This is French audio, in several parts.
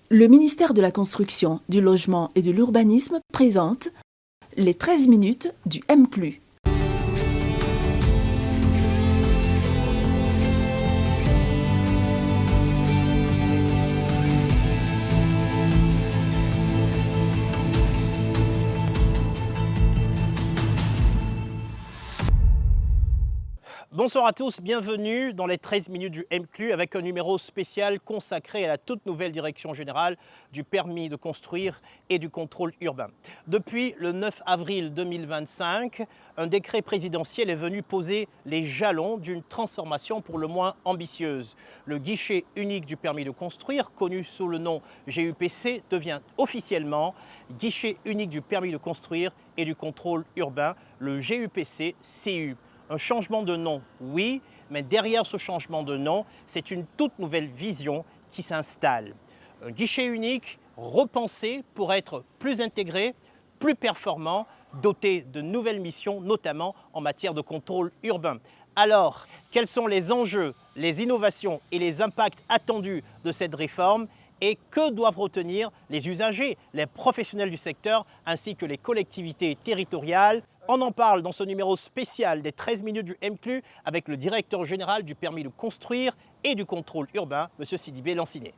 Le ministère de la Construction, du Logement et de l'Urbanisme présente les 13 minutes du MCLU. Bonsoir à tous, bienvenue dans les 13 minutes du MCLU avec un numéro spécial consacré à la toute nouvelle direction générale du permis de construire et du contrôle urbain. Depuis le 9 avril 2025, un décret présidentiel est venu poser les jalons d'une transformation pour le moins ambitieuse. Le guichet unique du permis de construire, connu sous le nom GUPC, devient officiellement guichet unique du permis de construire et du contrôle urbain, le GUPC-CU. Un changement de nom, oui, mais derrière ce changement de nom, c'est une toute nouvelle vision qui s'installe. Un guichet unique repensé pour être plus intégré, plus performant, doté de nouvelles missions, notamment en matière de contrôle urbain. Alors, quels sont les enjeux, les innovations et les impacts attendus de cette réforme ? Et que doivent retenir les usagers, les professionnels du secteur ainsi que les collectivités territoriales ? On en parle dans ce numéro spécial des 13 minutes du MCLU avec le directeur général du permis de construire et du contrôle urbain, M. Sidibé Lanciné.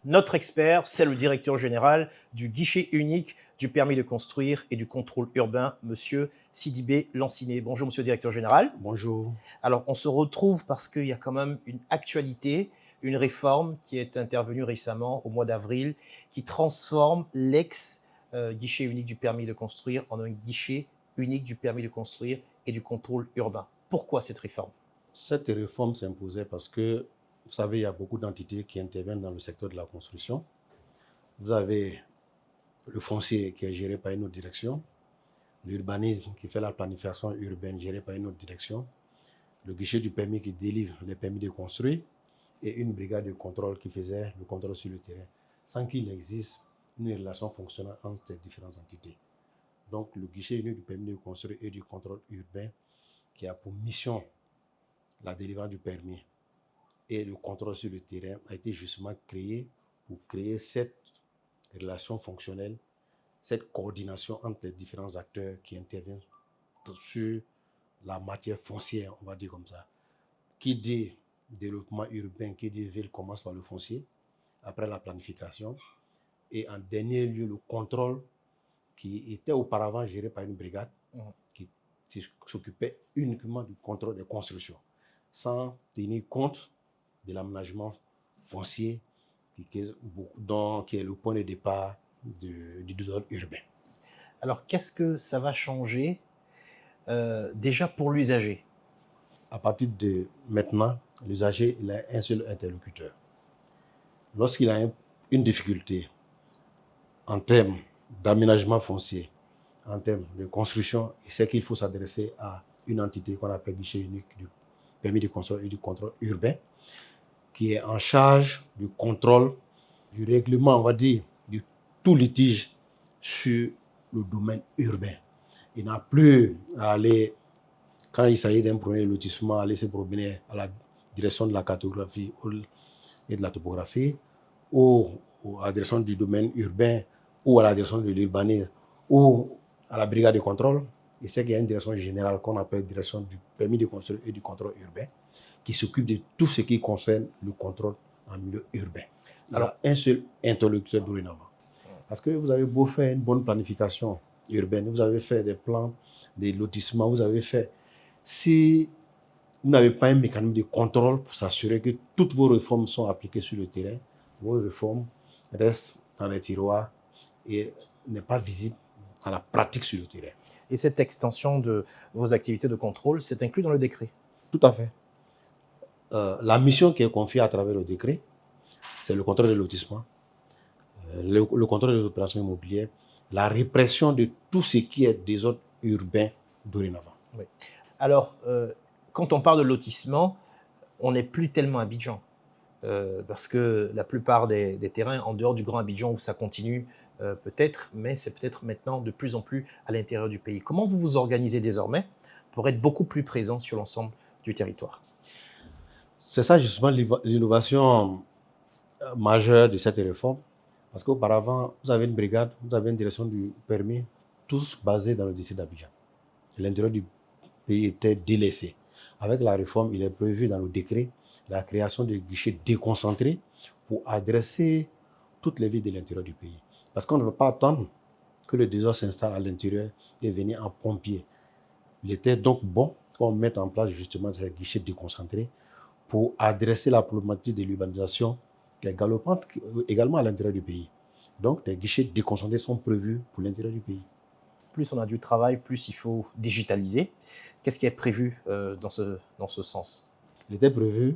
Notre expert, c'est le directeur général du guichet unique du permis de construire et du contrôle urbain, M. Sidibé Lanciné. Bonjour, M. le directeur général. Bonjour. Alors, on se retrouve parce qu'il y a quand même une actualité, une réforme qui est intervenue récemment au mois d'avril, qui transforme l'ex-guichet unique du permis de construire en un guichet unique du permis de construire et du contrôle urbain. Pourquoi cette réforme ? Cette réforme s'imposait parce que, vous savez, il y a beaucoup d'entités qui interviennent dans le secteur de la construction. Vous avez le foncier qui est géré par une autre direction, l'urbanisme qui fait la planification urbaine gérée par une autre direction, le guichet du permis qui délivre les permis de construire et une brigade de contrôle qui faisait le contrôle sur le terrain, sans qu'il existe une relation fonctionnelle entre ces différentes entités. Donc, le guichet unique du permis de construire et du contrôle urbain qui a pour mission la délivrance du permis et le contrôle sur le terrain a été justement créé pour créer cette relation fonctionnelle, cette coordination entre les différents acteurs qui interviennent sur la matière foncière, on va dire comme ça. Qui dit développement urbain, qui dit ville commence par le foncier, après la planification, et en dernier lieu le contrôle qui était auparavant géré par une brigade qui s'occupait uniquement du contrôle des constructions, sans tenir compte de l'aménagement foncier qui est le point de départ du désordre urbain. Alors, qu'est-ce que ça va changer déjà pour l'usager ? À partir de maintenant, l'usager il a un seul interlocuteur. Lorsqu'il a une difficulté en termes d'aménagement foncier, en termes de construction, il sait qu'il faut s'adresser à une entité qu'on appelle guichet unique du permis de construire et du contrôle urbain, qui est en charge du contrôle, du règlement, on va dire, de tout litige sur le domaine urbain. Il n'a plus à aller, quand il s'agit d'un premier lotissement, aller se promener à la direction de la cartographie et de la topographie, ou à la direction du domaine urbain, ou à la direction de l'urbanisme, ou à la brigade de contrôle. Il sait qu'il y a une direction générale qu'on appelle direction du permis de construire et du contrôle urbain, qui s'occupe de tout ce qui concerne le contrôle en milieu urbain. Alors, un seul interlocuteur dorénavant. Parce que vous avez beau faire une bonne planification urbaine, vous avez fait des plans, des lotissements, vous avez fait... Si vous n'avez pas un mécanisme de contrôle pour s'assurer que toutes vos réformes sont appliquées sur le terrain, vos réformes restent dans les tiroirs et n'est pas visible dans la pratique sur le terrain. Et cette extension de vos activités de contrôle, c'est inclus dans le décret ? Tout à fait. La mission qui est confiée à travers le décret, c'est le contrôle des lotissements, le contrôle des opérations immobilières, la répression de tout ce qui est désordre urbain dorénavant. Oui. Alors, quand on parle de lotissement, on n'est plus tellement à Abidjan. Parce que la plupart des terrains en dehors du Grand Abidjan où ça continue peut-être, mais c'est peut-être maintenant de plus en plus à l'intérieur du pays. Comment vous vous organisez désormais pour être beaucoup plus présent sur l'ensemble du territoire ? C'est ça justement l'innovation majeure de cette réforme. Parce qu'auparavant, vous avez une brigade, vous avez une direction du permis, tous basés dans le district d'Abidjan. L'intérieur du pays était délaissé. Avec la réforme, il est prévu dans le décret la création de guichets déconcentrés pour adresser toutes les villes de l'intérieur du pays. Parce qu'on ne veut pas attendre que le désordre s'installe à l'intérieur et venir en pompier. Il était donc bon qu'on mette en place justement ces guichets déconcentrés pour adresser la problématique de l'urbanisation qui est galopante également à l'intérieur du pays. Donc, des guichets déconcentrés sont prévus pour l'intérieur du pays. Plus on a du travail, plus il faut digitaliser. Qu'est-ce qui est prévu dans ce sens? Il était prévu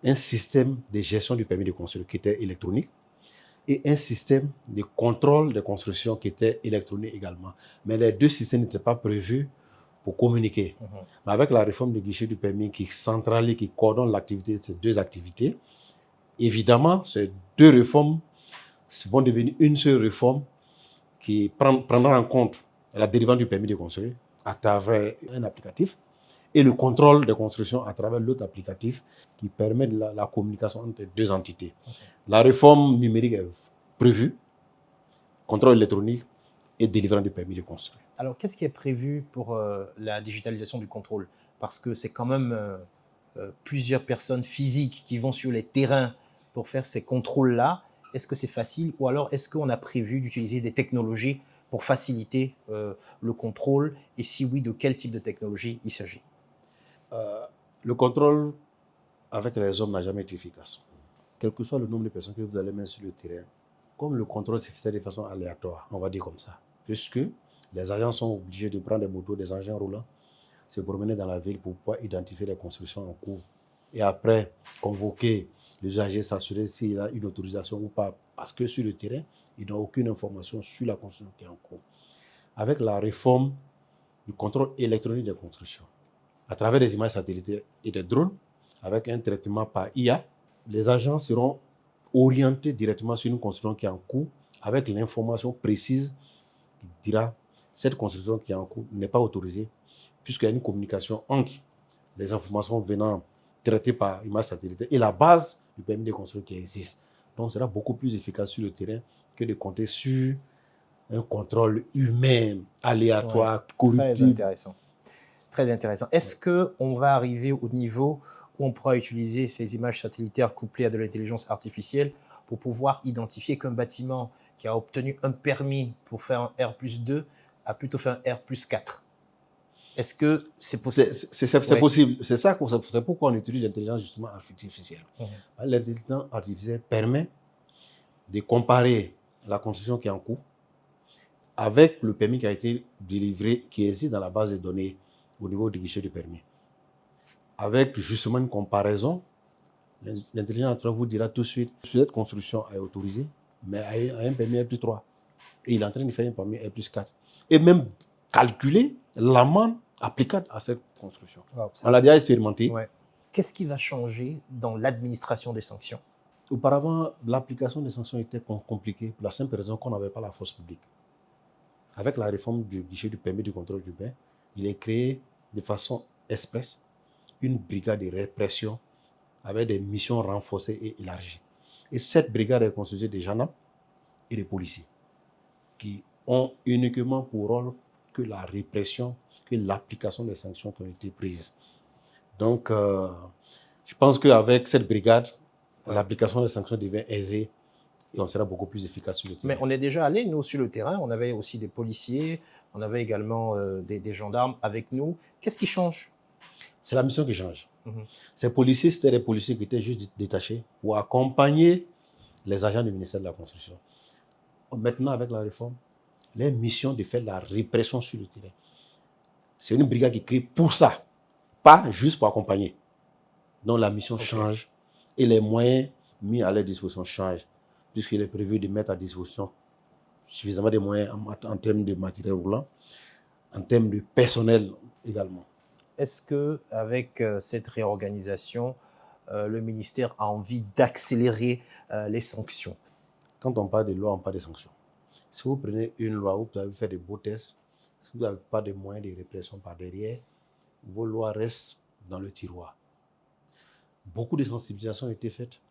un système de gestion du permis de construire qui était électronique et un système de contrôle des constructions qui était électronique également. Mais les deux systèmes n'étaient pas prévus pour communiquer. Mais avec la réforme du guichet du permis qui centralise, qui coordonne l'activité de ces deux activités, évidemment, ces deux réformes vont devenir une seule réforme qui prendra en compte la dérivante du permis de construire à travers un applicatif et le contrôle des constructions à travers l'autre applicatif qui permet la communication entre les deux entités. La réforme numérique est prévue, contrôle électronique et délivrance du permis de construire. Alors, qu'est-ce qui est prévu pour la digitalisation du contrôle? Parce que c'est quand même plusieurs personnes physiques qui vont sur les terrains pour faire ces contrôles-là. Est-ce que c'est facile ou alors est-ce qu'on a prévu d'utiliser des technologies pour faciliter le contrôle? Et si oui, de quel type de technologie il s'agit? Le contrôle avec les hommes n'a jamais été efficace. Quel que soit le nombre de personnes que vous allez mettre sur le terrain, comme le contrôle se fait de façon aléatoire, on va dire comme ça, puisque les agents sont obligés de prendre des motos, des engins roulants, se promener dans la ville pour pouvoir identifier les constructions en cours et après convoquer les usagers, s'assurer s'il a une autorisation ou pas, parce que sur le terrain, ils n'ont aucune information sur la construction qui est en cours. Avec la réforme du contrôle électronique des constructions, à travers des images satellitaires et des drones, avec un traitement par IA, les agents seront orientés directement sur une construction qui est en cours avec l'information précise qui dira cette construction qui est en cours n'est pas autorisée puisqu'il y a une communication entre les informations venant traitées par image satellitaire et la base du permis de construire qui existe. Donc, ce sera beaucoup plus efficace sur le terrain que de compter sur un contrôle humain, aléatoire, corruptible. Très intéressant. Très intéressant. Est-ce qu'on va arriver au niveau où on pourra utiliser ces images satellitaires couplées à de l'intelligence artificielle pour pouvoir identifier qu'un bâtiment qui a obtenu un permis pour faire un R+2 a plutôt fait un R+4? Est-ce que c'est possible? C'est possible. C'est pourquoi on utilise l'intelligence justement artificielle. L'intelligence artificielle permet de comparer la construction qui est en cours avec le permis qui a été délivré, qui existe dans la base de données au niveau du guichet du permis. Avec justement une comparaison, l'intelligence artificielle vous dira tout de suite si cette construction est autorisée, mais a un permis R+3. Et il est en train de faire un permis R+4. Et même calculer l'amende applicable à cette construction. Wow, on l'a déjà expérimenté. Ouais. Qu'est-ce qui va changer dans l'administration des sanctions? Auparavant, l'application des sanctions était compliquée pour la simple raison qu'on n'avait pas la force publique. Avec la réforme du guichet du permis de contrôle urbain, il est créé de façon express une brigade de répression avec des missions renforcées et élargies. Et cette brigade est constituée de gendarmes et de policiers qui ont uniquement pour rôle que la répression, que l'application des sanctions qui ont été prises. Donc, je pense qu'avec cette brigade, l'application des sanctions devient aisée et on sera beaucoup plus efficace sur le terrain. Mais on est déjà allé, nous, sur le terrain. On avait aussi des policiers, on avait également des gendarmes avec nous. Qu'est-ce qui change? C'est la mission qui change. Ces policiers, c'était des policiers qui étaient juste détachés pour accompagner les agents du ministère de la Construction. Maintenant, avec la réforme, leur mission de faire la répression sur le terrain. C'est une brigade qui est créée pour ça, pas juste pour accompagner. Donc la mission change et les moyens mis à leur disposition changent, puisqu'il est prévu de mettre à disposition suffisamment de moyens en termes de matériel roulant, en termes de personnel également. Est-ce qu'avec cette réorganisation, le ministère a envie d'accélérer les sanctions? Quand on parle de loi, on parle de sanctions. Si vous prenez une loi où vous avez fait de beaux tests, si vous n'avez pas de moyens de répression par derrière, vos lois restent dans le tiroir. Beaucoup de sensibilisations ont été faites.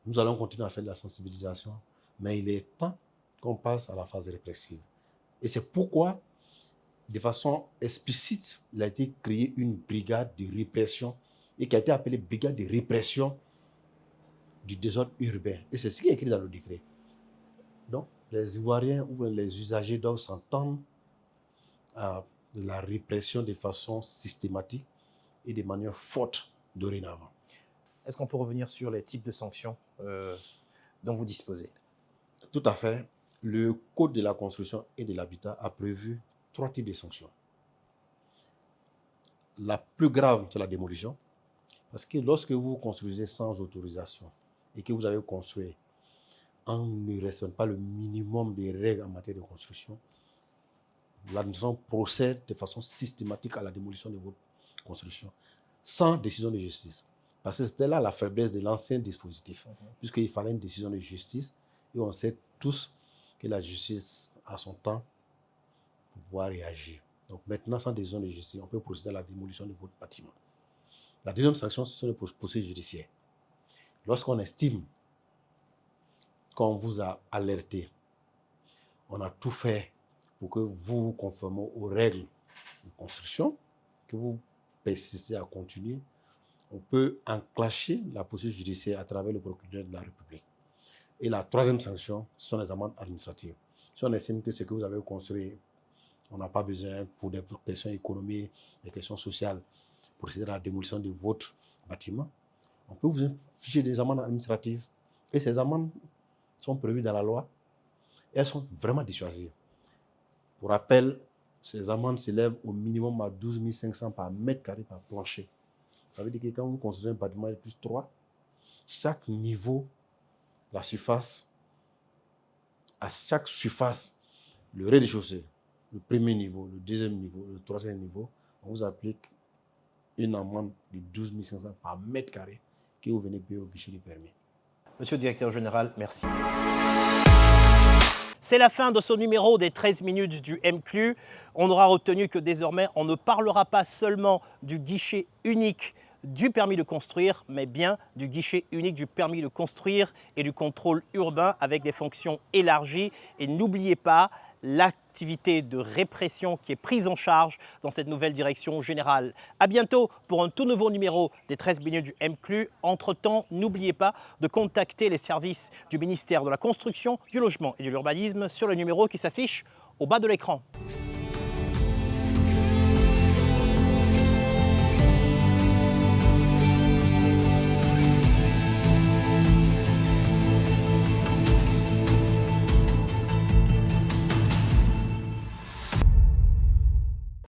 Nous allons continuer à faire de la sensibilisation, mais il est temps qu'on passe à la phase répressive. Et c'est pourquoi, de façon explicite, il a été créé une brigade de répression et qui a été appelée brigade de répression du désordre urbain. Et c'est ce qui est écrit dans le décret. Donc, les Ivoiriens ou les usagers doivent s'entendre à la répression de façon systématique et de manière forte dorénavant. Est-ce qu'on peut revenir sur les types de sanctions dont vous disposez? Tout à fait. Le Code de la construction et de l'habitat a prévu 3 types de sanctions. La plus grave, c'est la démolition. Parce que lorsque vous construisez sans autorisation et que vous avez construit en ne respectant pas le minimum des règles en matière de construction, l'administration procède de façon systématique à la démolition de votre construction sans décision de justice. Parce que c'était là la faiblesse de l'ancien dispositif, puisqu'il fallait une décision de justice et on sait tous que la justice a son temps pour pouvoir réagir. Donc maintenant, sans décision de justice, on peut procéder à la démolition de votre bâtiment. La deuxième sanction, ce sont les poursuites judiciaires. Lorsqu'on estime qu'on vous a alerté, on a tout fait pour que vous vous conformez aux règles de construction, que vous persistez à continuer, on peut enclencher la poursuite judiciaire à travers le procureur de la République. Et la troisième sanction, ce sont les amendes administratives. Si on estime que ce que vous avez construit, on n'a pas besoin pour des questions économiques, des questions sociales, procéder à la démolition de votre bâtiment, on peut vous infliger des amendes administratives. Et ces amendes sont prévues dans la loi et elles sont vraiment dissuasives. Pour rappel, ces amendes s'élèvent au minimum à 12 500 par mètre carré par plancher. Ça veut dire que quand vous construisez un bâtiment de plus 3, chaque niveau, la surface, à chaque surface, le rez-de-chaussée, le premier niveau, le deuxième niveau, le troisième niveau, on vous applique une amende de 12 500 par mètre carré que vous venez payer au guichet du permis. Monsieur le directeur général, merci. C'est la fin de ce numéro des 13 minutes du MCLU. On aura retenu que désormais, on ne parlera pas seulement du guichet unique du permis de construire, mais bien du guichet unique du permis de construire et du contrôle urbain avec des fonctions élargies. Et n'oubliez pas l'activité de répression qui est prise en charge dans cette nouvelle direction générale. À bientôt pour un tout nouveau numéro des 13 minutes du MCLU. Entre-temps, n'oubliez pas de contacter les services du ministère de la Construction, du Logement et de l'Urbanisme sur le numéro qui s'affiche au bas de l'écran.